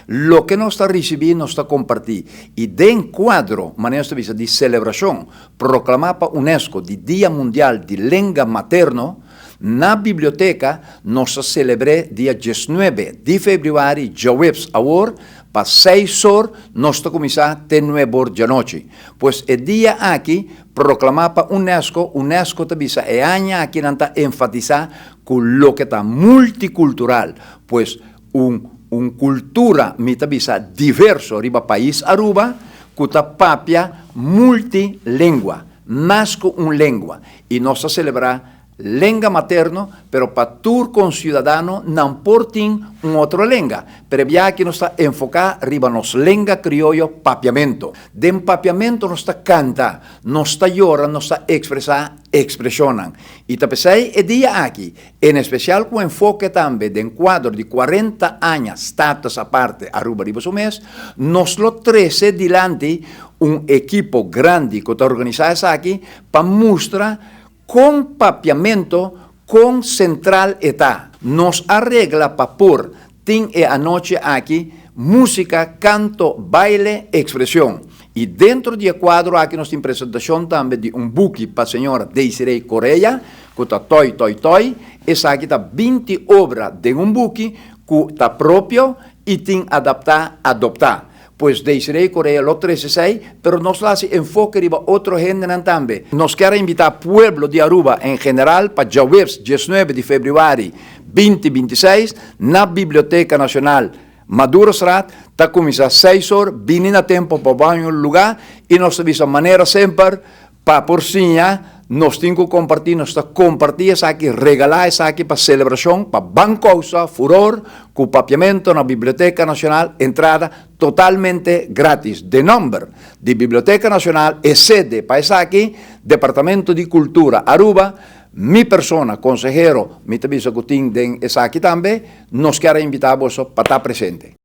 lo que nos está recibiendo, nos está compartiendo. Y de encuadro, manera de celebración, proclamar para UNESCO de Día Mundial de Lengua Materno, na biblioteca nos celebré dia 19 de fevereiro, jueves, ahora, para 6 horas, nos começar até 9 horas da noite. Pues el día aquí, proclamar para UNESCO também é año aqui não está enfatizar com lo que está multicultural, pues cultura, mi tabisa, diverso, riba país Aruba, que está papia multilingua, más que lengua, y nos celebrar lengua materno, pero para tu conciudadano não portem outra lengua. Pero ya que nos está enfocado arriba nos lengua criollo papiamento. De papiamento nos está canta, nos está llora, nos está expresa, expresionan. Y tapesei el día aquí, en especial con enfoque también de encuadro de 40 años, status aparte, arriba su mes, nos lo 13 delante un equipo grande que está organizado aquí para mostrar con papiamento, con central eta, nos arregla para por tin e anoche aquí, música, canto, baile, expresión. Y dentro del cuadro aquí nos tiene presentación también de un buque para señora Desiree Correa, que está toy, esa aquí está 20 obras de un buque que está propio y tiene adoptar. Pues Desiree Correa lo 13 pero nos hace enfoque riba otro género también. Nos quiere invitar al pueblo de Aruba en general para jueves 19 de febrero 2026 na Biblioteca Nacional Maduro Strat, está comenzando a 6 horas, viene a tiempo para baño el lugar y nos avisa manera siempre para por seña. Nos tengo que compartir, nos está compartir esa aquí, regalar esa aquí para celebración, para bancosa, furor, con papiamento en la Biblioteca Nacional, entrada totalmente gratis. De nombre de Biblioteca Nacional, es sede para esa aquí, Departamento de Cultura Aruba, mi persona, consejero, mi tabiso Gutín de esa aquí también, nos quiere invitar a vos para estar presente.